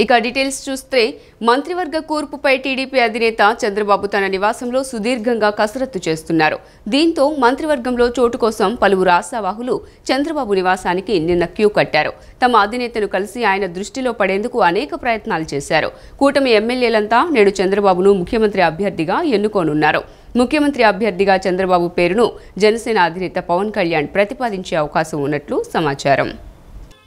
ఇక డీటెయిల్స్ చూస్తే మంత్రివర్గ కూర్పుపై టీడీపీ అధినేత చంద్రబాబు తన నివాసంలో సుదీర్ఘంగా కసరత్తు చేస్తున్నారు. దీంతో మంత్రివర్గంలో చోటు కోసం పలువురు ఆశావాహులు చంద్రబాబు నివాసానికి నిన్న క్యూ కట్టారు. తమ అధినేతను కలిసి ఆయన దృష్టిలో పడేందుకు అనేక ప్రయత్నాలు చేశారు. కూటమి ఎమ్మెల్యేలంతా నేడు చంద్రబాబును ముఖ్యమంత్రి అభ్యర్థిగా ఎన్నుకోనున్నారు. ముఖ్యమంత్రి అభ్యర్థిగా చంద్రబాబు పేరును జనసేన అధినేత పవన్ కళ్యాణ్ ప్రతిపాదించే అవకాశం ఉన్నట్లు సమాచారం.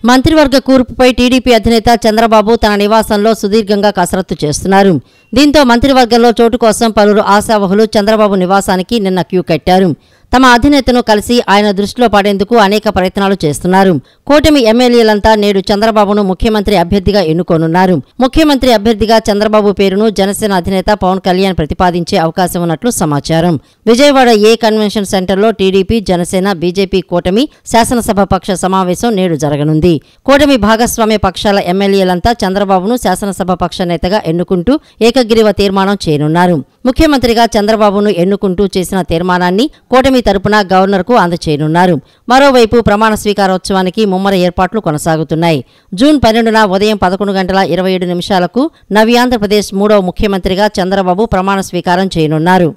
మంత్రివర్గ కూర్పుపై టీడీపీ అధినేత చంద్రబాబు తన నివాసంలో సుదీర్ఘంగా కసరత్తు చేస్తున్నారు. దీంతో మంత్రివర్గంలో చోటు కోసం పలువురు ఆశావహులు చంద్రబాబు నివాసానికి నిన్న క్యూ కట్టారు. తమ అధినేతను కలిసి ఆయన దృష్టిలో పడేందుకు అనేక ప్రయత్నాలు చేస్తున్నారు. కూటమి ఎమ్మెల్యేలంతా నేడు చంద్రబాబును ముఖ్యమంత్రి అభ్యర్థిగా ఎన్నుకోనున్నారు. ముఖ్యమంత్రి అభ్యర్థిగా చంద్రబాబు పేరును జనసేన అధినేత పవన్ కళ్యాణ్ ప్రతిపాదించే అవకాశం ఉన్నట్లు సమాచారం. విజయవాడ ఏ కన్వెన్షన్ సెంటర్లో టీడీపీ, జనసేన, బీజేపీ కూటమి శాసనసభ పక్ష సమావేశం నేడు జరగనుంది. కూటమి భాగస్వామ్య పక్షాల ఎమ్మెల్యేలంతా చంద్రబాబును శాసనసభ పక్ష నేతగా ఎన్నుకుంటూ ఏకగ్రీవ తీర్మానం చేయనున్నారు. ముఖ్యమంత్రిగా చంద్రబాబును ఎన్నుకుంటూ చేసిన తీర్మానాన్ని కూటమి తరపున గవర్నర్కు అందజేయనున్నారు. మరోవైపు ప్రమాణ స్వీకారోత్సవానికి ముమ్మర ఏర్పాట్లు కొనసాగుతున్నాయి. జూన్ 12న ఉదయం 11:27 నవి ఆంధ్రప్రదేశ్ 3వ ముఖ్యమంత్రిగా చంద్రబాబు ప్రమాణ స్వీకారం చేయనున్నారు.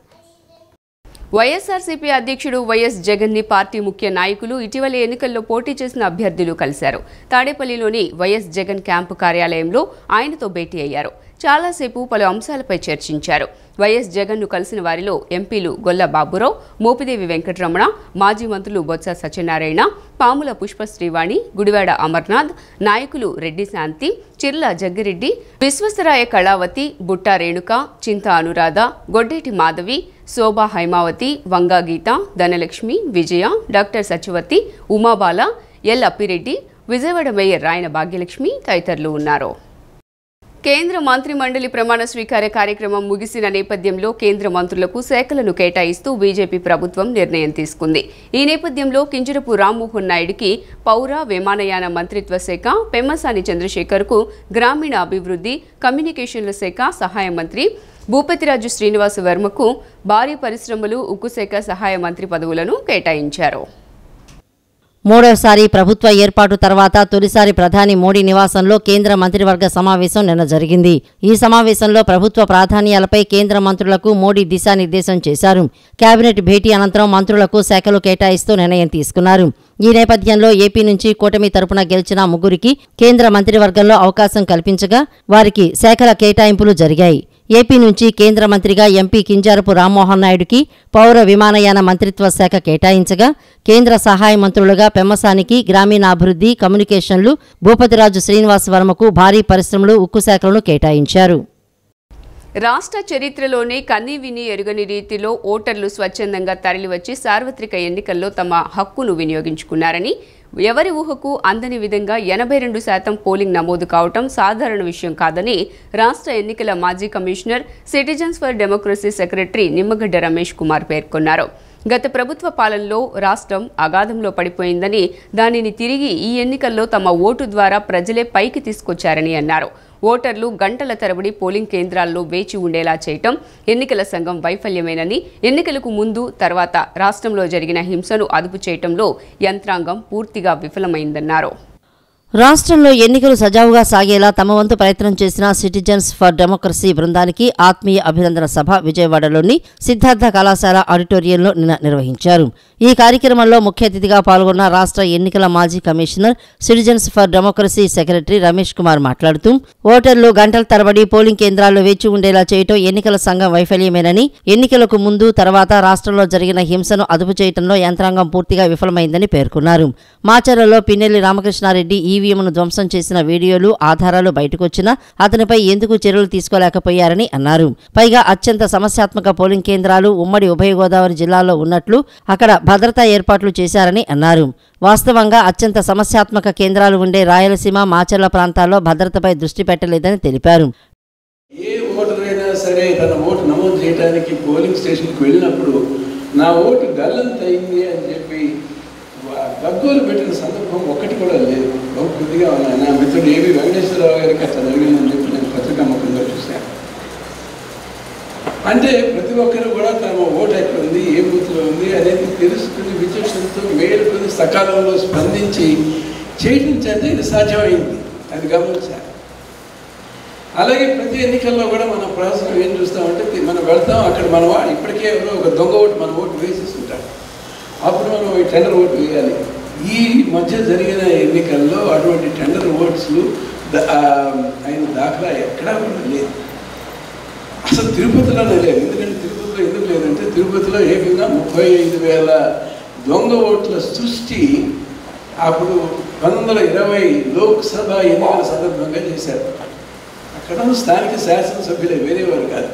వైఎస్ఆర్సీపీ అధ్యక్షుడు వైఎస్ జగన్ ని పార్టీ ముఖ్య నాయకులు ఇటీవల ఎన్నికల్లో పోటీ చేసిన అభ్యర్థులు కలిశారు. తాడేపల్లిలోని వైఎస్ జగన్ క్యాంపు కార్యాలయంలో ఆయనతో భేటీ అయ్యారు. చాలాసేపు పలు అంశాలపై చర్చించారు. వైఎస్ జగన్ ను కలిసిన వారిలో ఎంపీలు గొల్ల బాబురావు, మోపిదేవి వెంకటరమణ, మాజీ మంత్రులు బొత్స సత్యనారాయణ, పాముల పుష్ప శ్రీవాణి, గుడివాడ అమర్నాథ్, నాయకులు రెడ్డి శాంతి, Chirla Jaggi Reddy, Viswasaraya Kalavathi, Butta Renuka, Chintha Anuradha, Goddeti Madhavi, Shobha Haimavathi, Vanga Geetha, Dhanalakshmi, Vijaya, doctor Satyavathi, Umabala, L Appireddy, Vijayawada mayor Rayana Bhagyalakshmi తదితరులు ఉన్నారు. కేంద్ర మంత్రి మండలి ప్రమాణ స్వీకార కార్యక్రమం ముగిసిన నేపథ్యంలో కేంద్ర మంత్రులకు శాఖలను కేటాయిస్తూ బీజేపీ ప్రభుత్వం నిర్ణయం తీసుకుంది. ఈ నేపథ్యంలో కింజరపు రామ్మోహన్ నాయుడుకి పౌర విమానయాన మంత్రిత్వ శాఖ, పెమ్మసాని చంద్రశేఖర్కు గ్రామీణ అభివృద్ధి, కమ్యూనికేషన్ల శాఖ సహాయ మంత్రి, భూపతిరాజు శ్రీనివాస వర్మకు భారీ పరిశ్రమలు, ఉక్కు శాఖ సహాయ మంత్రి పదవులను కేటాయించారు. మూడోసారి ప్రభుత్వ ఏర్పాటు తర్వాత తొలిసారి ప్రధాని మోడీ నివాసంలో కేంద్ర మంత్రివర్గ సమావేశం నిన్న జరిగింది. ఈ సమావేశంలో ప్రభుత్వ ప్రాధాన్యాలపై కేంద్ర మంత్రులకు మోడీ దిశానిర్దేశం చేశారు. కేబినెట్ భేటీ అనంతరం మంత్రులకు శాఖలు కేటాయిస్తూ నిర్ణయం తీసుకున్నారు. ఈ నేపథ్యంలో ఏపీ నుంచి కూటమి తరపున గెలిచిన ముగ్గురికి కేంద్ర మంత్రివర్గంలో అవకాశం కల్పించగా వారికి శాఖల కేటాయింపులు జరిగాయి. ఏపీ నుంచి కేంద్ర మంత్రిగా ఎంపీ కింజారపు రామ్మోహన్ నాయుడుకి పౌర విమానయాన మంత్రిత్వ శాఖ కేటాయించగా కేంద్ర సహాయ మంత్రులుగా పెమ్మసానికి గ్రామీణాభివృద్ధి, కమ్యూనికేషన్లు, భూపతిరాజు శ్రీనివాస వర్మకు భారీ పరిశ్రమలు, ఉక్కు శాఖలను కేటాయించారు. రాష్ట్ర చరిత్రలోనే కన్నీవిని ఎరుగని రీతిలో ఓటర్లు స్వచ్ఛందంగా తరలివచ్చి సార్వత్రిక ఎన్నికల్లో తమ హక్కును వినియోగించుకున్నారని, ఎవరి ఊహకు అందని విధంగా 82% పోలింగ్ నమోదు కావటం సాధారణ విషయం కాదని రాష్ట్ర ఎన్నికల మాజీ commissioner, citizens for democracy secretary Nimmagadda Ramesh Kumar పేర్కొన్నారు. గత ప్రభుత్వ పాలనలో రాష్ట్రం అగాధంలో పడిపోయిందని, దానిని తిరిగి ఈ ఎన్నికల్లో తమ ఓటు ద్వారా ప్రజలే పైకి తీసుకొచ్చారని అన్నారు. ఓటర్లు గంటల తరబడి పోలింగ్ కేంద్రాల్లో వేచి ఉండేలా చేయటం ఎన్నికల సంఘం వైఫల్యమేనని, ఎన్నికలకు ముందు తర్వాత రాష్ట్రంలో జరిగిన హింసను అదుపు చేయటంలో యంత్రాంగం పూర్తిగా విఫలమైందన్నారు. రాష్ట్రంలో ఎన్నికలు సజావుగా సాగేలా తమ వంతు ప్రయత్నం చేసిన సిటిజన్స్ ఫర్ డెమోక్రసీ బృందానికి ఆత్మీయ అభినందన సభ విజయవాడలోని సిద్ధార్థ కళాశాల ఆడిటోరియంలో నిన్న నిర్వహించారు. ఈ కార్యక్రమంలో ముఖ్య అతిథిగా పాల్గొన్న రాష్ట్ర ఎన్నికల మాజీ commissioner, citizens for democracy secretary Ramesh Kumar మాట్లాడుతూ ఓటర్లు గంటల తరబడి పోలింగ్ కేంద్రాల్లో వేచి ఉండేలా చేయటం ఎన్నికల సంఘం వైఫల్యమేనని, ఎన్నికలకు ముందు తర్వాత రాష్ట్రంలో జరిగిన హింసను అదుపు చేయడంలో యంత్రాంగం పూర్తిగా విఫలమైందని పేర్కొన్నారు. మాచర్లలో పిన్నెల్లి రామకృష్ణారెడ్డి ఈవీఎంను ధ్వంసం చేసిన వీడియోలు, ఆధారాలు బయటకొచ్చినా అతనిపై ఎందుకు చర్యలు తీసుకోలేకపోయారని అన్నారు. పైగా అత్యంత సమస్యాత్మక పోలింగ్ కేంద్రాలు ఉమ్మడి ఉభయ గోదావరి జిల్లాల్లో ఉన్నట్లు అక్కడ భద్రతా ఏర్పాట్లు చేశారని అన్నారు. వాస్తవంగా అత్యంత సమస్యాత్మక కేంద్రాలు ఉండే రాయలసీమ, మాచర్ల ప్రాంతాల్లో భద్రతపై దృష్టి పెట్టలేదని తెలిపారు. ఏ ఓటరైనా సరే తన ఓటు నమోదు చేయడానికి పోలింగ్ స్టేషన్కి వెళ్ళినప్పుడు నా ఓటు గల్లంతయింది అని చెప్పి గగ్గోలు పెట్టిన సందర్భం ఒక్కటి కూడా లేదు. కొద్దిగా నా మిత్రుడు ఏవి వెంకటేశ్వరరావు గారికి అట్లా జరిగిందని చెప్పి నేను పత్రికా ముఖంగా చూశాను. అంటే ప్రతి ఒక్కరు కూడా తమ ఓటు ఎక్కడ ఉంది, ఏ బూత్లో ఉంది అనేది తెలుసుకుని విచక్షణతో మేలుకొని సకాలంలో స్పందించి చేయడం చేత ఇది సాధ్యమైంది. అది గమనించాలి. అలాగే ప్రతి ఎన్నికల్లో కూడా మన ప్రాసెస్ ఏం చూస్తామంటే మనం వెళ్తాం, అక్కడ మన ఇప్పటికే ఎవరో ఒక దొంగ ఓటు మన ఓటు వేసేస్తుంటారు, అప్పుడు మనం ఈ టెండర్ ఓటు వేయాలి. ఈ మధ్య జరిగిన ఎన్నికల్లో అటువంటి టెండర్ ఓట్స్లు అయిన దాఖలా ఎక్కడా కూడా లేదు. అసలు తిరుపతిలోనే లేదు. ఎందుకంటే తిరుపతిలో ఎందుకు లేదంటే తిరుపతిలో ఏకంగా 35,000 దొంగ ఓట్ల సృష్టి అప్పుడు 1920 లోక్సభ ఎన్నికల సందర్భంగా చేశారు. అక్కడ స్థానిక శాసనసభ్యులే, వేరేవారు కాదు.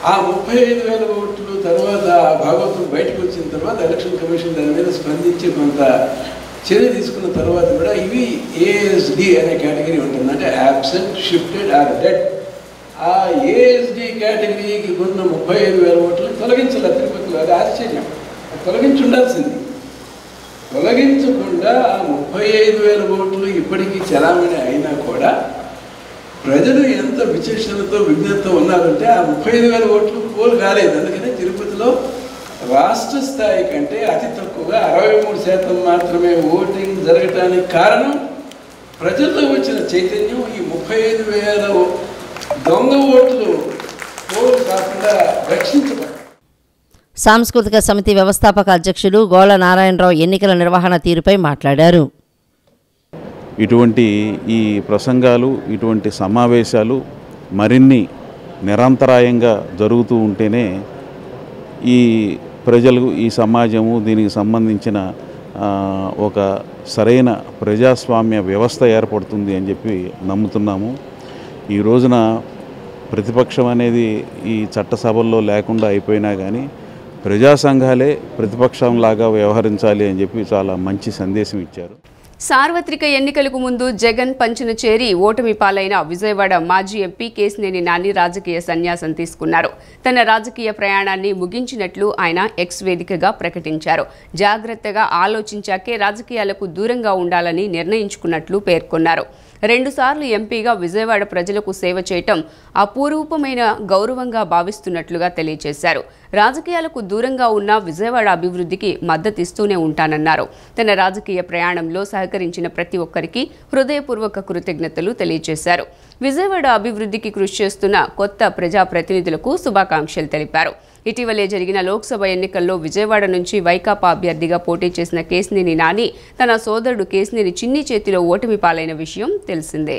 ఆ 35,000 ఓట్లు తర్వాత భాగవతం బయటకు వచ్చిన తర్వాత ఎలక్షన్ కమిషన్ దాని మీద స్పందించి కొంత చర్య తీసుకున్న తర్వాత కూడా ఇవి ఏఎస్డి అనే కేటగిరీ ఉంటుంది, అంటే యాబ్సెంట్, షిఫ్టెడ్ ఆర్ డెడ్. ఆ ఏఎస్డి కేటగిరీకి ఉన్న 35,000 ఓట్లు తొలగించాలి తిరుపతిలో. అది ఆశ్చర్యం, తొలగించి ఉండాల్సింది. తొలగించకుండా ఆ 35,000 ఓట్లు ఇప్పటికీ చలామణి అయినా కూడా ప్రజలు ఎంత విచక్షణతో విజ్ఞతతో ఉన్నారంటే ఆ 35,000 ఓట్లు పోలు కాలేదు. అందుకనే తిరుపతిలో రాష్ట్ర స్థాయి కంటే అతి తక్కువగా 63% మాత్రమే ఓటింగ్ జరగటానికి కారణం ప్రజల్లో వచ్చిన చైతన్యం. ఈ 35,000 దొంగ ఓట్లు పోలు కాకుండా రక్షించబడ్డాయి. సాంస్కృతిక సమితి వ్యవస్థాపక అధ్యక్షులు గోళ నారాయణరావు ఎన్నికల నిర్వహణ తీరుపై మాట్లాడారు. ఇటువంటి ఈ ప్రసంగాలు, ఇటువంటి సమావేశాలు మరిన్ని నిరంతరాయంగా జరుగుతూ ఉంటేనే ఈ ప్రజలు, ఈ సమాజము, దీనికి సంబంధించిన ఒక సరైన ప్రజాస్వామ్య వ్యవస్థ ఏర్పడుతుంది అని చెప్పి నమ్ముతున్నాము. ఈ రోజున ప్రతిపక్షం అనేది ఈ చట్టసభల్లో లేకుండా అయిపోయినా కానీ ప్రజా సంఘాలే ప్రతిపక్షంలాగా వ్యవహరించాలి అని చెప్పి చాలా మంచి సందేశం ఇచ్చారు. సార్వత్రిక ఎన్నికలకు ముందు జగన్ పంచున చేరి ఓటమి పాలైన విజయవాడ మాజీ ఎంపీ కేశినేని నాని రాజకీయ సన్యాసం తీసుకున్నారు. తన రాజకీయ ప్రయాణాన్ని ముగించినట్లు ఆయన ఎక్స్ వేదికగా ప్రకటించారు. జాగ్రత్తగా ఆలోచించాకే రాజకీయాలకు దూరంగా ఉండాలని నిర్ణయించుకున్నట్లు పేర్కొన్నారు. 2 సార్లు ఎంపీగా విజయవాడ ప్రజలకు సేవ చేయటం అపూర్వమైన గౌరవంగా భావిస్తున్నట్లుగా తెలియజేశారు. రాజకీయాలకు దూరంగా ఉన్న విజయవాడ అభివృద్ధికి మద్దతిస్తూనే ఉంటానన్నారు. తన రాజకీయ ప్రయాణంలో సహకరించిన ప్రతి ఒక్కరికి హృదయపూర్వక కృతజ్ఞతలు తెలియజేశారు. విజయవాడ అభివృద్ధికి కృషి చేస్తున్న కొత్త ప్రజాప్రతినిధులకు శుభాకాంక్షలు తెలిపారు. ఇటీవలే జరిగిన లోక్సభ ఎన్నికల్లో విజయవాడ నుంచి వైకాపా అభ్యర్థిగా పోటీ చేసిన కేశినేని నాని తన సోదరుడు కేశినేని చిన్ని చేతిలో ఓటమి పాలైన విషయం తెలిసిందే.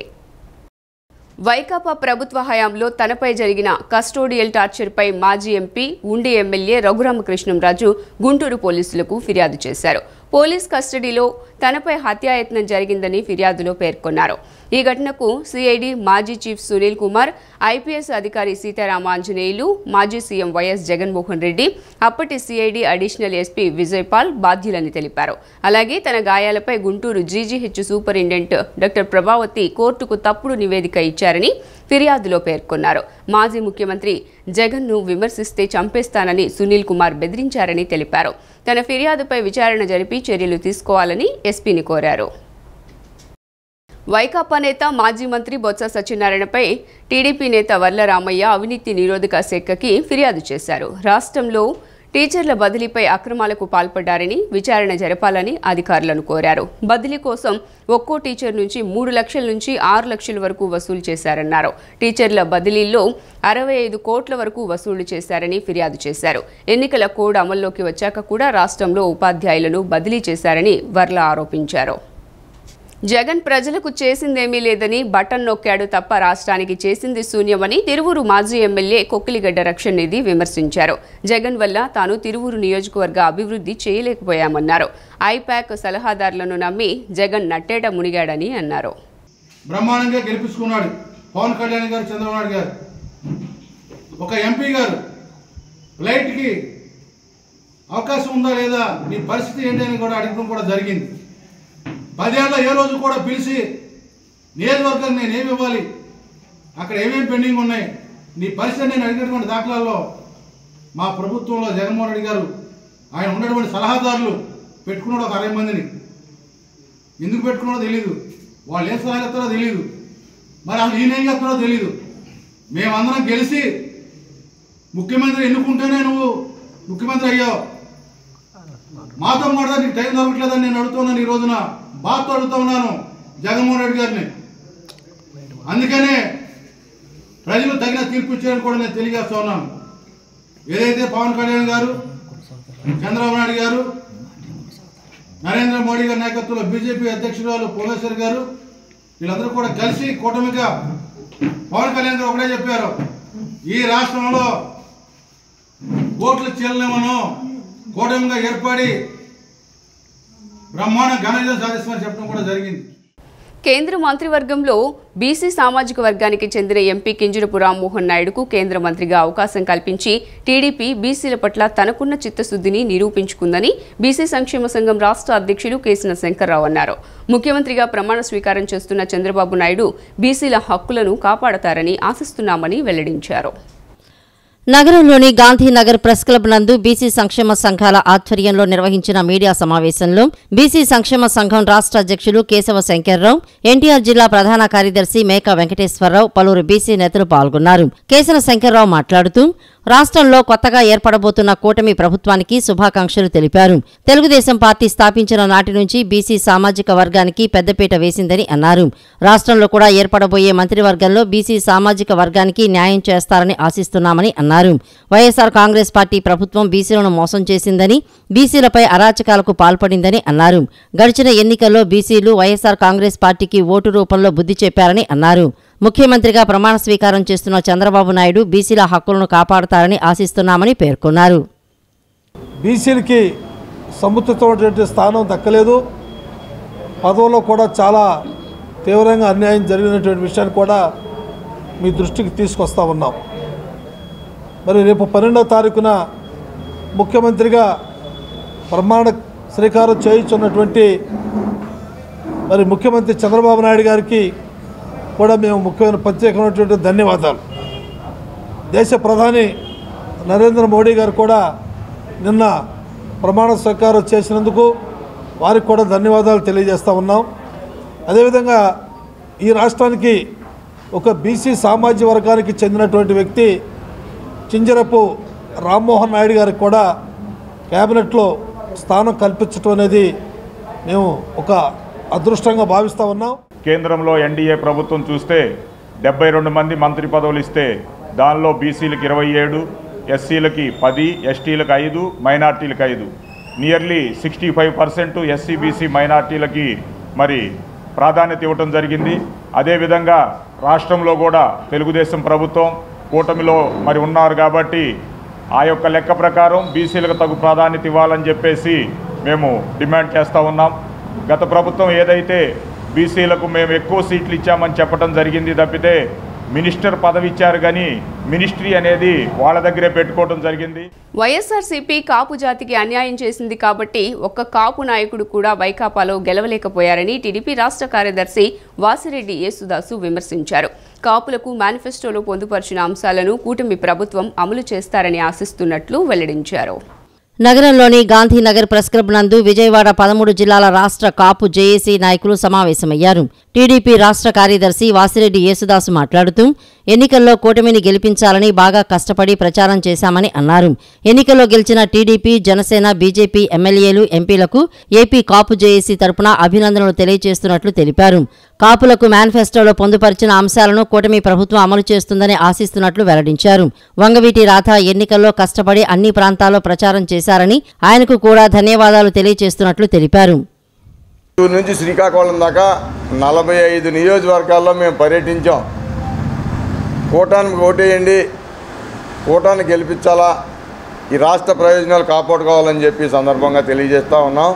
వైకాపా ప్రభుత్వ హయాంలో తనపై జరిగిన కస్టోడియల్ టార్చర్పై మాజీ ఎంపీ ఉండి ఎమ్మెల్యే రఘురామకృష్ణంరాజు గుంటూరు పోలీసులకు ఫిర్యాదు చేశారు. పోలీస్ కస్టడీలో తనపై హత్యాయత్నం జరిగిందని ఫిర్యాదులో పేర్కొన్నారు. ఈ ఘటనకు సిఐడి మాజీ చీఫ్ సునీల్ కుమార్, ఐపీఎస్ అధికారి సీతారామాంజనేయులు, మాజీ సీఎం వైఎస్ జగన్మోహన్ రెడ్డి, అప్పటి సిఐడి అడిషనల్ ఎస్పీ విజయపాల్ బాధ్యులని తెలిపారు. అలాగే తన గాయాలపై Guntur GGH superintendent doctor Prabhavathi కోర్టుకు తప్పుడు నివేదిక ఇచ్చారని ఫిర్యాదులో పేర్కొన్నారు. మాజీ ముఖ్యమంత్రి జగన్ను విమర్శిస్తే చంపేస్తానని సునీల్ కుమార్ బెదిరించారని తెలిపారు. తన ఫిర్యాదుపై విచారణ జరిపి చర్యలు తీసుకోవాలని ఎస్పీని కోరారు. వైకాపా నేత మాజీ మంత్రి బొత్స సత్యనారాయణపై టీడీపీ నేత వర్ల రామయ్య అవినీతి నిరోధక శాఖకి ఫిర్యాదు చేశారు. రాష్ట్రంలో టీచర్ల బదిలీపై అక్రమాలకు పాల్పడ్డారని విచారణ జరపాలని అధికారులను కోరారు. బదిలీ కోసం ఒక్కో టీచర్ నుంచి 3 లక్షల నుంచి 6 లక్షల వరకు వసూలు చేశారన్నారు. టీచర్ల బదిలీల్లో 65 కోట్ల వరకు వసూలు చేశారని ఫిర్యాదు చేశారు. ఎన్నికల కోడ్ అమల్లోకి వచ్చాక కూడా రాష్ట్రంలో ఉపాధ్యాయులను బదిలీ చేశారని వర్ల ఆరోపించారు. జగన్ ప్రజలకు చేసిందేమీ లేదని బటన్ నొక్కాడు తప్ప రాష్ట్రానికి చేసింది శూన్యమని తిరువూరు మాజీ ఎమ్మెల్యే కొక్కిలిగడ్డ రక్షణ నిధి విమర్శించారు. జగన్ వల్ల తాను తిరువూరు నియోజకవర్గ అభివృద్ధి చేయలేకపోయామన్నారు. ఐపాక్ సలహాదారులను నమ్మి జగన్ నట్టేట మునిగాడని అన్నారు. బ్రహ్మాండంగా గెలిపించుకున్నాడు పవన్ కళ్యాణ్ గారు, చంద్రబాబు నాయుడు గారు. ఒక ఎంపీ గారు ఫ్లైట్కి అవకాశం ఉందా లేదా, నీ పరిస్థితి ఏంటి అని కూడా అడగడం కూడా జరిగింది. 10 ఏళ్ళ ఏ రోజు కూడా పిలిచి నియోజకవర్గానికి నేను ఏమి ఇవ్వాలి, అక్కడ ఏమేమి పెండింగ్ ఉన్నాయి, నీ పరిస్థితి నేను అడిగినటువంటి దాఖలాల్లో మా ప్రభుత్వంలో జగన్మోహన్ రెడ్డి గారు ఆయన ఉన్నటువంటి సలహాదారులు పెట్టుకున్నాడు ఒక 60 మందిని. ఎందుకు పెట్టుకున్నాడో తెలియదు, వాళ్ళు ఏం సలహా చెప్తారో తెలియదు, మరి అసలు ఈయన ఏం చెప్తారో తెలియదు. మేమందరం గెలిచి ముఖ్యమంత్రి ఎన్నుకుంటేనే నువ్వు ముఖ్యమంత్రి అయ్యావు, మాతో మాట నీకు టైం దొరకట్లేదని నేను అడుగుతున్నాను. ఈ రోజున బాధతో అడుగుతా ఉన్నాను జగన్మోహన్ రెడ్డి గారిని. అందుకనే ప్రజలు తగిన తీర్పు ఇచ్చారని కూడా నేను తెలియజేస్తా ఉన్నాను. ఏదైతే పవన్ కళ్యాణ్ గారు, చంద్రబాబు నాయుడు గారు, నరేంద్ర మోడీ గారి నాయకత్వంలో బీజేపీ అధ్యక్షురాలు పురంధేశ్వరి గారు వీళ్ళందరూ కూడా కలిసి కూటమిగా పవన్ కళ్యాణ్ గారు ఒకటే చెప్పారు, ఈ రాష్ట్రంలో ఓట్లు చీలనేమను కూటమిగా ఏర్పడి బ్రహ్మాండ ఘన విజయం సాధిస్తామని చెప్పడం కూడా జరిగింది. కేంద్ర మంత్రివర్గంలో బీసీ సామాజిక వర్గానికి చెందిన ఎంపీ కింజరపు రామ్మోహన్ నాయుడుకు కేంద్ర మంత్రిగా అవకాశం కల్పించి టీడీపీ బీసీల పట్ల తనకున్న చిత్తశుద్ధిని నిరూపించుకుందని బీసీ సంక్షేమ సంఘం రాష్ట్ర అధ్యక్షుడు కేసిన శంకర్రావు అన్నారు. ముఖ్యమంత్రిగా ప్రమాణ స్వీకారం చేస్తున్న చంద్రబాబు నాయుడు బీసీల హక్కులను కాపాడతారని ఆశిస్తున్నామని వెల్లడించారు. నగరంలోని గాంధీనగర్ ప్రెస్ క్లబ్ నందు బీసీ సంక్షేమ సంఘాల ఆధ్వర్యంలో నిర్వహించిన మీడియా సమావేశంలో బీసీ సంక్షేమ సంఘం రాష్ట్ర అధ్యక్షులు కేశవ శంకర్రావు, ఎన్టీఆర్ జిల్లా ప్రధాన కార్యదర్శి మేకా వెంకటేశ్వరరావు, పలువురు బీసీ నేతలు పాల్గొన్నారు. కేశవ శంకర్రావు మాట్లాడుతూ రాష్ట్రంలో కొత్తగా ఏర్పడబోతున్న కూటమి ప్రభుత్వానికి శుభాకాంక్షలు తెలిపారు. తెలుగుదేశం పార్టీ స్థాపించిన నాటి నుంచి బీసీ సామాజిక వర్గానికి పెద్దపీట వేసిందని అన్నారు. రాష్ట్రంలో కూడా ఏర్పడబోయే మంత్రివర్గంలో బీసీ సామాజిక వర్గానికి న్యాయం చేస్తారని ఆశిస్తున్నామని అన్నారు. వైఎస్ఆర్ కాంగ్రెస్ పార్టీ ప్రభుత్వం బీసీలను మోసం చేసిందని, బీసీలపై అరాచకాలకు పాల్పడిందని అన్నారు. గడిచిన ఎన్నికల్లో బీసీలు వైఎస్ఆర్ కాంగ్రెస్ పార్టీకి ఓటు రూపంలో బుద్ధి చెప్పారని అన్నారు. ముఖ్యమంత్రిగా ప్రమాణ స్వీకారం చేస్తున్న చంద్రబాబు నాయుడు బీసీల హక్కులను కాపాడతారని ఆశిస్తున్నామని పేర్కొన్నారు. బీసీలకి సముచితమైనటువంటి స్థానం దక్కలేదు, పదవుల్లో కూడా చాలా తీవ్రంగా అన్యాయం జరిగినటువంటి విషయాన్ని కూడా మీ దృష్టికి తీసుకొస్తా ఉన్నాం. మరి రేపు 12వ తారీఖున ముఖ్యమంత్రిగా ప్రమాణ స్వీకారం చేయించున్నటువంటి మరి ముఖ్యమంత్రి చంద్రబాబు నాయుడు గారికి కూడా మేము ముఖ్యమైన ప్రత్యేకమైనటువంటి ధన్యవాదాలు. దేశ ప్రధాని నరేంద్ర మోడీ గారు కూడా నిన్న ప్రమాణ స్వీకారం చేసినందుకు వారికి కూడా ధన్యవాదాలు తెలియజేస్తూ ఉన్నాం. అదేవిధంగా ఈ రాష్ట్రానికి ఒక బీసీ సామాజిక వర్గానికి చెందినటువంటి వ్యక్తి కింజరపు రామ్మోహన్ నాయుడు గారికి కూడా క్యాబినెట్లో స్థానం కల్పించడం అనేది మేము ఒక అదృష్టంగా భావిస్తూ ఉన్నాం. కేంద్రంలో ఎన్డీఏ ప్రభుత్వం చూస్తే 72 మంది మంత్రి పదవులు ఇస్తే దానిలో బీసీలకు 27, ఎస్సీలకి 10, ఎస్టీలకు 5, మైనార్టీలకు 5, నియర్లీ 65% ఎస్సీ బీసీ మైనార్టీలకి మరి ప్రాధాన్యత ఇవ్వటం జరిగింది. అదేవిధంగా రాష్ట్రంలో కూడా తెలుగుదేశం ప్రభుత్వం కూటమిలో మరి ఉన్నారు కాబట్టి ఆ యొక్క లెక్క ప్రకారం బీసీలకు తగు ప్రాధాన్యత ఇవ్వాలని చెప్పేసి మేము డిమాండ్ చేస్తూ ఉన్నాం. గత ప్రభుత్వం ఏదైతే బీసీలకు మేము ఎక్కువ సీట్లు ఇచ్చామని చెప్పడం జరిగింది తప్పితే మినిస్టర్ పదవి ఇచ్చారు కానీ మినిస్ట్రీ అనేది వాళ్ళ దగ్గరే పెట్టుకోవడం జరిగింది. వైఎస్ఆర్సీపీ కాపు జాతికి అన్యాయం చేసింది కాబట్టి ఒక్క కాపు నాయకుడు కూడా వైకాపాలో గెలవలేకపోయారని టీడీపీ రాష్ట్ర కార్యదర్శి వాసిరెడ్డి యేసుదాసు విమర్శించారు. కాపులకు మేనిఫెస్టోలో పొందుపరిచిన అంశాలను కూటమి ప్రభుత్వం అమలు చేస్తారని ఆశిస్తున్నట్లు వెల్లడించారు. నగరంలోని గాంధీనగర్ ప్రెస్ క్లబ్ నందు విజయవాడ 13 జిల్లాల రాష్ట్ర కాపు జేఏసీ నాయకులు సమావేశమయ్యారు. టీడీపీ రాష్ట్ర కార్యదర్శి వాసిరెడ్డి యేసుదాసు మాట్లాడుతూ ఎన్నికల్లో కూటమిని గెలిపించాలని బాగా కష్టపడి ప్రచారం చేశామని అన్నారు. ఎన్నికల్లో గెలిచిన టీడీపీ, జనసేన, బీజేపీ ఎమ్మెల్యేలు, ఎంపీలకు ఏపీ కాపు జేఏసీ తరపున అభినందనలు తెలియజేస్తున్నట్లు తెలిపారు. కాపులకు మేనిఫెస్టోలో పొందుపరిచిన అంశాలను కూటమి ప్రభుత్వం అమలు చేస్తుందని ఆశిస్తున్నట్లు వెల్లడించారు. వంగవీటి రాధ ఎన్నికల్లో కష్టపడి అన్ని ప్రాంతాల్లో ప్రచారం చేశారని ఆయనకు కూడా ధన్యవాదాలు తెలియజేస్తున్నట్లు తెలిపారు. నుంచి శ్రీకాకుళం దాకా 45 నియోజకవర్గాల్లో మేము పర్యటించాం. కూటానికి ఓటేయండి, కూటాన్ని గెలిపించాలా, ఈ రాష్ట్ర ప్రయోజనాలు కాపాడుకోవాలని చెప్పి సందర్భంగా తెలియజేస్తూ ఉన్నాం.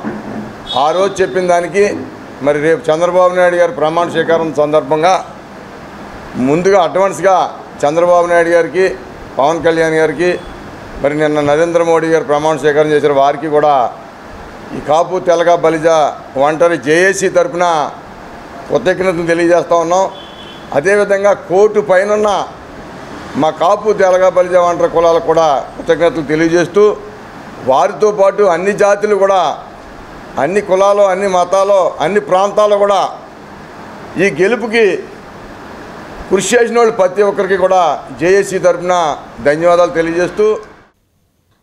ఆ రోజు చెప్పిన దానికి మరి రేపు చంద్రబాబు నాయుడు గారి ప్రమాణ స్వీకారం సందర్భంగా ముందుగా అడ్వాన్స్గా చంద్రబాబు నాయుడు గారికి, పవన్ కళ్యాణ్ గారికి, మరి నిన్న నరేంద్ర మోడీ గారు ప్రమాణ స్వీకారం చేశారు, వారికి కూడా ఈ కాపు తెలగ బలిజ ఒంటరి జేఏసీ తరఫున కృతజ్ఞతలు తెలియజేస్తూ ఉన్నాం. అదేవిధంగా కోర్టు పైన మా కాపు తెలగ బలిజ ఒంటరి కులాలకు కూడా కృతజ్ఞతలు తెలియజేస్తూ వారితో పాటు అన్ని జాతులు కూడా, అన్ని కులాలు, అన్ని మతాలు, అన్ని ప్రాంతాలు కూడా ఈ గెలుపుకి కృషి చేసిన వాళ్ళు ప్రతి ఒక్కరికి కూడా జేఏసీ తరఫున ధన్యవాదాలు తెలియజేస్తూ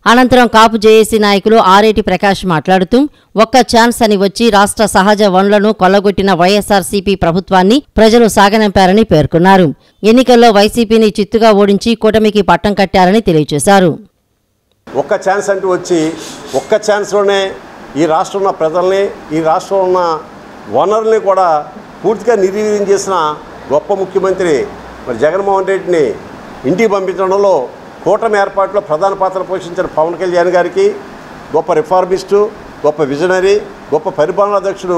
అనంతరం కాపు జేఏసీ నాయకులు ఆరేటి ప్రకాష్ మాట్లాడుతూ ఒక్క ఛాన్స్ అని వచ్చి రాష్ట్ర సహజ వనరులను కొల్లగొట్టిన వైఎస్ఆర్సీపీ ప్రభుత్వాన్ని ప్రజలు సాగనంపారని పేర్కొన్నారు. ఎన్నికల్లో వైసీపీని చిత్తుగా ఓడించి కూటమికి పట్టం కట్టారని తెలియజేశారు. ఒక్క ఛాన్స్ అంటూ వచ్చి ఒక్క ఛాన్స్లోనే ఈ రాష్ట్రంలో ప్రజల్ని, ఈ రాష్ట్రంలో ఉన్న వనరుల్ని కూడా పూర్తిగా నిర్వీర్యం చేసిన గొప్ప ముఖ్యమంత్రి మరి జగన్మోహన్ రెడ్డిని ఇంటికి పంపించడంలో కూటమి ఏర్పాటులో ప్రధాన పాత్ర పోషించిన పవన్ కళ్యాణ్ గారికి, గొప్ప రిఫార్మిస్టు, గొప్ప విజనరీ, గొప్ప పరిపాలనాధ్యక్షుడు,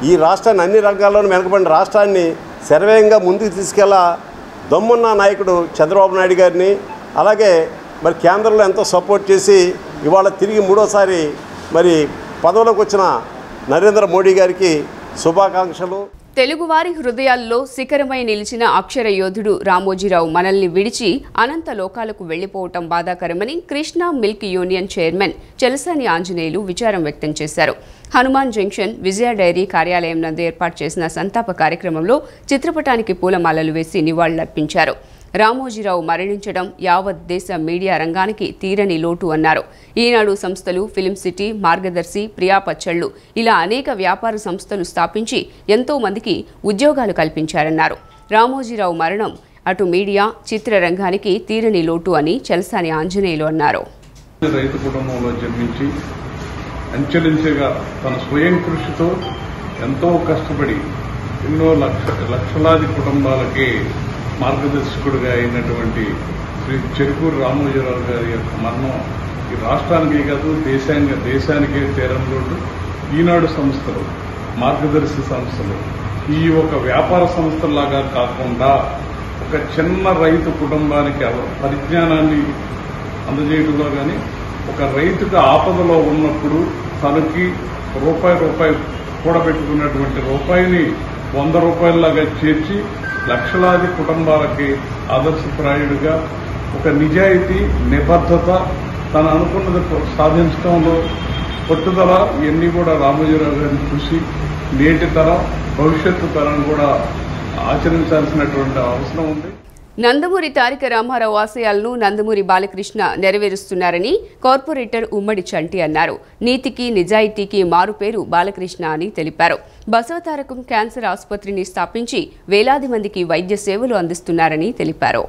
ఈ రాష్ట్రాన్ని అన్ని రంగాల్లోనూ వెనుకబడిన రాష్ట్రాన్ని శరవేగంగా ముందుకు తీసుకెళ్లా దమ్మున్న నాయకుడు చంద్రబాబు నాయుడు గారిని, అలాగే మరి కేంద్రంలో ఎంతో సపోర్ట్ చేసి ఇవాళ తిరిగి మూడోసారి మరి పదవిలోకి వచ్చిన నరేంద్ర మోడీ గారికి శుభాకాంక్షలు. తెలుగువారి హృదయాల్లో శిఖరమై నిలిచిన అక్షర యోధుడు రామోజీరావు మనల్ని విడిచి అనంత లోకాలకు వెళ్లిపోవటం బాధాకరమని Krishna milk union chairman Chelasani Anjaneyulu విచారం వ్యక్తం చేశారు. హనుమాన్ జంక్షన్ విజయ డైరీ కార్యాలయం నందు ఏర్పాటు చేసిన సంతాప కార్యక్రమంలో చిత్రపటానికి పూలమాలలు వేసి నివాళులర్పించారు. రామోజీరావు మరణించడం యావత్ దేశ మీడియా రంగానికి తీరని లోటు అన్నారు. ఈనాడు సంస్థలు, ఫిలిం సిటీ, మార్గదర్శి, ప్రియా పచ్చళ్లు ఇలా అనేక వ్యాపార సంస్థలు స్థాపించి ఎంతో మందికి ఉద్యోగాలు కల్పించారన్నారు. రామోజీరావు మరణం అటు మీడియా, చిత్రరంగానికి తీరని లోటు అని చెలసాని ఆంజనేయులు అన్నారు. రైతు కుటుంబంలో జన్మించి అంచెలంచెగా తన స్వయం కృషితో ఎంతో కష్టపడి ఎన్నో లక్షలాది కుటుంబాలకి మార్గదర్శకుడిగా అయినటువంటి శ్రీ చెరుకూరు రామోజీరావు గారి యొక్క మరణం ఈ రాష్ట్రానికే కాదు దేశానికే తీరంలో ఈనాడు సంస్థలు, మార్గదర్శి సంస్థలు ఈ ఒక వ్యాపార సంస్థలాగా కాకుండా ఒక చిన్న రైతు కుటుంబానికి పరిజ్ఞానాన్ని అందజేయడంలో కానీ, ఒక రైతుకు ఆపదలో ఉన్నప్పుడు తనకి రూపాయి కూడబెట్టుకున్నటువంటి రూపాయిని 100 రూపాయలలాగా చేర్చి లక్షలాది కుటుంబాలకి ఆదర్శప్రాయుడిగా ఒక నిజాయితీ, నిబద్ధత, తను అనుకున్నది సాధించడంలో పట్టుదల ఇవన్నీ కూడా రామోజీరావు గారిని చూసి నేటి తరం, భవిష్యత్తు తరం కూడా ఆచరించాల్సినటువంటి అవసరం ఉంది. నందమూరి తారక రామారావు ఆశయాలను నందమూరి బాలకృష్ణ నెరవేరుస్తున్నారని కార్పొరేటర్ ఉమ్మడి చంటి అన్నారు. నీతికి, నిజాయితీకి మారుపేరు బాలకృష్ణ అని తెలిపారు. బసవతారకం క్యాన్సర్ ఆసుపత్రిని స్థాపించి వేలాది మందికి వైద్య సేవలు అందిస్తున్నారని తెలిపారు.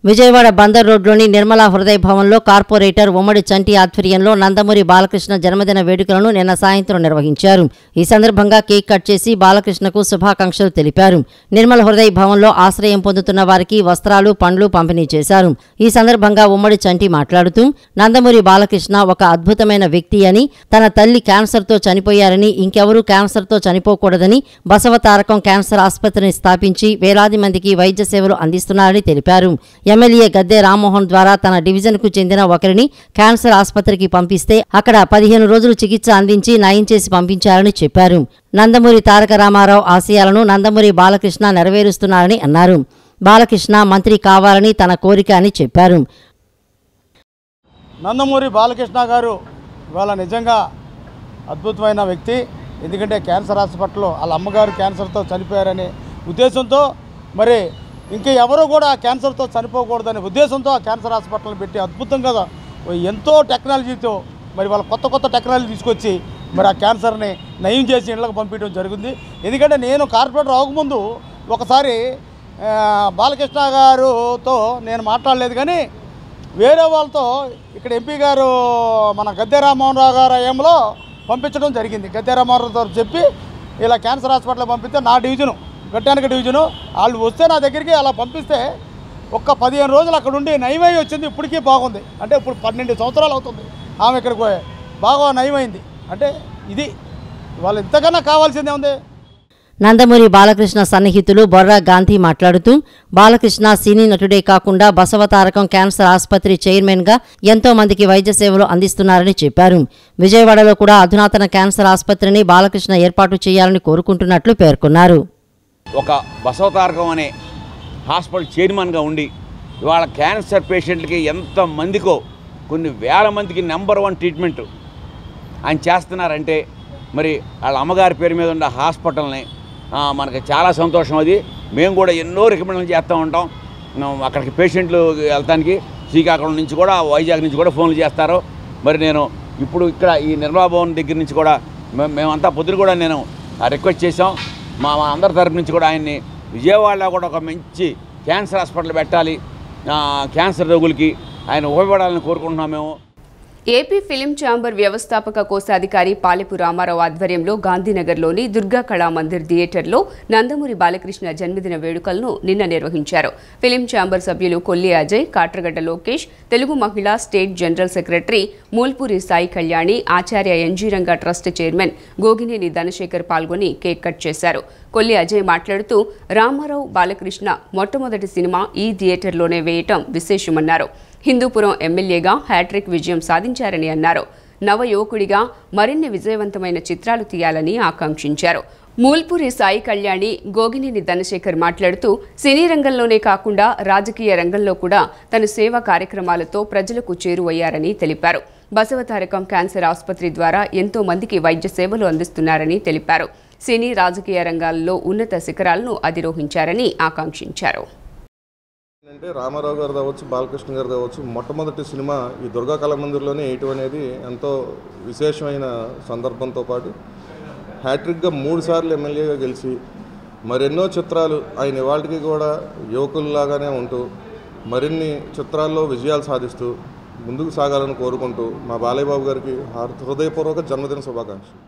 విజయవాడ బందర్ రోడ్లోని నిర్మలా హృదయ భవన్లో కార్పొరేటర్ ఉమ్మడి చంటి ఆధ్వర్యంలో నందమూరి బాలకృష్ణ జన్మదిన వేడుకలను నిన్న సాయంత్రం నిర్వహించారు. ఈ సందర్భంగా కేక్ కట్ చేసి బాలకృష్ణకు శుభాకాంక్షలు తెలిపారు. నిర్మల హృదయ భవన్లో ఆశ్రయం పొందుతున్న వారికి వస్త్రాలు, పండ్లు పంపిణీ చేశారు. ఈ సందర్భంగా ఉమ్మడి చంటి మాట్లాడుతూ నందమూరి బాలకృష్ణ ఒక అద్భుతమైన వ్యక్తి అని, తన తల్లి క్యాన్సర్తో చనిపోయారని, ఇంకెవరూ క్యాన్సర్తో చనిపోకూడదని బసవతారకం క్యాన్సర్ ఆసుపత్రిని స్థాపించి వేలాది మందికి వైద్య సేవలు అందిస్తున్నారని తెలిపారు. ఎమ్మెల్యే గద్దె రామ్మోహన్ ద్వారా తన డివిజన్కు చెందిన ఒకరిని క్యాన్సర్ ఆసుపత్రికి పంపిస్తే అక్కడ 15 రోజులు చికిత్స అందించి నయం చేసి పంపించారని చెప్పారు. నందమూరి తారక రామారావు ఆశయాలను నందమూరి బాలకృష్ణ నెరవేరుస్తున్నారని అన్నారు. బాలకృష్ణ మంత్రి కావాలని తన కోరిక అని చెప్పారు. నందమూరి బాలకృష్ణ గారు ఇవాళ నిజంగా అద్భుతమైన వ్యక్తి. ఎందుకంటే క్యాన్సర్ హాస్పిటల్లో వాళ్ళ అమ్మగారు క్యాన్సర్తో చనిపోయారనే ఉద్దేశంతో, మరి ఇంకా ఎవరు కూడా క్యాన్సర్తో చనిపోకూడదనే ఉద్దేశంతో ఆ క్యాన్సర్ హాస్పిటల్ని పెట్టి అద్భుతంగా ఎంతో టెక్నాలజీతో మరి వాళ్ళ కొత్త టెక్నాలజీ తీసుకొచ్చి మరి ఆ క్యాన్సర్ని నయం చేసి ఇళ్ళకి పంపించడం జరిగింది. ఎందుకంటే నేను కార్పొరేటర్ అవ్వకముందు ఒకసారి బాలకృష్ణ గారుతో నేను మాట్లాడలేదు, కానీ వేరే వాళ్ళతో ఇక్కడ ఎంపీ గారు మన గద్దె రామ్మోహన్ రావు గారు హయాంలో పంపించడం జరిగింది. గద్దె రామ్మోహన్ రావు చెప్పి ఇలా క్యాన్సర్ హాస్పిటల్కి పంపిస్తే నా డివిజను, గట్టానిక డివిజను, వాళ్ళు వస్తే నా దగ్గరికి అలా పంపిస్తే ఒక్క 15 రోజులు అక్కడ ఉండి నయమై వచ్చింది. ఇప్పటికీ బాగుంది. అంటే ఇప్పుడు 12 సంవత్సరాలు అవుతుంది ఆమె ఇక్కడికి పోయి, బాగా నయమైంది. అంటే ఇది వాళ్ళు ఇంతకన్నా కావాల్సిందే ఉంది. నందమూరి బాలకృష్ణ సన్నిహితులు బొర్రా గాంధీ మాట్లాడుతూ బాలకృష్ణ సినీ నటుడే కాకుండా బసవతారకం క్యాన్సర్ ఆసుపత్రి చైర్మన్గా ఎంతో మందికి వైద్య సేవలు అందిస్తున్నారని చెప్పారు. విజయవాడలో కూడా అధునాతన క్యాన్సర్ ఆసుపత్రిని బాలకృష్ణ ఏర్పాటు చేయాలని కోరుకుంటున్నట్లు పేర్కొన్నారు. ఒక బసవతారకం అనే హాస్పిటల్ చైర్మన్గా ఉండి ఇవాళ క్యాన్సర్ పేషెంట్లకి ఎంతమందికో కొన్ని వేల మందికి నెంబర్ 1 ట్రీట్మెంట్ ఆయన చేస్తున్నారంటే మరి వాళ్ళ అమ్మగారి పేరు మీద ఉన్న హాస్పిటల్ని మనకి చాలా సంతోషం. అది మేము కూడా ఎన్నో రికమెండేషన్ చేస్తూ ఉంటాం అక్కడికి పేషెంట్లు వెళ్తానికి. శ్రీకాకుళం నుంచి కూడా వైజాగ్ నుంచి కూడా ఫోన్లు చేస్తారు. మరి నేను ఇప్పుడు ఇక్కడ ఈ నిర్మలా భవన్ దగ్గర నుంచి కూడా మేమంతా పొద్దున కూడా నేను రిక్వెస్ట్ చేసాం. మా అందరి తరపు నుంచి కూడా ఆయన్ని విజయవాడలో కూడా ఒక మంచి క్యాన్సర్ హాస్పిటల్ పెట్టాలి, క్యాన్సర్ రోగులకి ఆయన ఉపయోగపడాలని కోరుకుంటున్నాం మేము. ఏపీ ఫిలిం ఛాంబర్ వ్యవస్థాపక కోశాధికారి పాలెపు రామారావు ఆధ్వర్యంలో గాంధీనగర్లోని దుర్గా కళామందిర్ థియేటర్లో నందమూరి బాలకృష్ణ జన్మదిన వేడుకలను నిన్న నిర్వహించారు. ఫిలిం ఛాంబర్ సభ్యులు Kolli Ajay, Katragadda Lokesh, Telugu Mahila state general secretary Mulpuri Sai Kalyani, Acharya NG Ranga trust chairman Gogineni Dhanasekhar పాల్గొని కేక్ కట్ చేశారు. కొల్లి అజయ్ మాట్లాడుతూ రామారావు బాలకృష్ణ మొట్టమొదటి సినిమా ఈ థియేటర్లోనే వేయటం విశేషమన్నారు. హిందూపురం ఎమ్మెల్యేగా హ్యాట్రిక్ విజయం సాధించారని అన్నారు. నవ యువకుడిగా మరిన్ని విజయవంతమైన చిత్రాలు తీయాలని ఆకాంక్షించారు. మూల్పూరి సాయి కళ్యాణి, గోగినేని ధనశేఖర్ మాట్లాడుతూ సినీ రంగంలోనే కాకుండా రాజకీయ రంగంలో కూడా తన సేవా కార్యక్రమాలతో ప్రజలకు చేరువయ్యారని తెలిపారు. బసవతారకం క్యాన్సర్ ఆసుపత్రి ద్వారా ఎంతో మందికి వైద్య సేవలు అందిస్తున్నారని తెలిపారు. సినీ రాజకీయ రంగాల్లో ఉన్నత శిఖరాలను అధిరోహించారని ఆకాంక్షించారు. అంటే రామారావు గారు కావచ్చు, బాలకృష్ణ గారు కావచ్చు, మొట్టమొదటి సినిమా ఈ దుర్గా కళామందిర్లోనే వేయటం అనేది ఎంతో విశేషమైన సందర్భంతో పాటు హ్యాట్రిక్గా 3 సార్లు ఎమ్మెల్యేగా గెలిచి మరెన్నో చిత్రాలు ఆయన ఇవాళకి కూడా యువకుల్లాగానే ఉంటూ మరిన్ని చిత్రాల్లో విజయాలు సాధిస్తూ ముందుకు సాగాలని కోరుకుంటూ మా బాలయ్య బాబు గారికి హృదయపూర్వక జన్మదిన శుభాకాంక్షలు.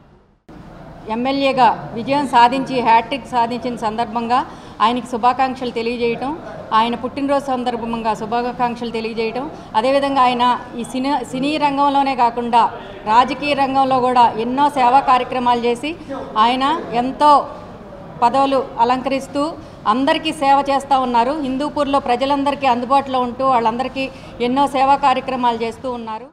ఎమ్మెల్యేగా విజయం సాధించి హ్యాట్రిక్ సాధించిన సందర్భంగా ఆయనకి శుభాకాంక్షలు తెలియజేయటం, ఆయన పుట్టినరోజు సందర్భంగా శుభాకాంక్షలు తెలియజేయటం, అదేవిధంగా ఆయన ఈ సినీ రంగంలోనే కాకుండా రాజకీయ రంగంలో కూడా ఎన్నో సేవా కార్యక్రమాలు చేసి ఆయన ఎంతో పదవులు అలంకరిస్తూ అందరికీ సేవ చేస్తూ ఉన్నారు. హిందూపూర్లో ప్రజలందరికీ అందుబాటులో ఉంటూ వాళ్ళందరికీ ఎన్నో సేవా కార్యక్రమాలు చేస్తూ ఉన్నారు.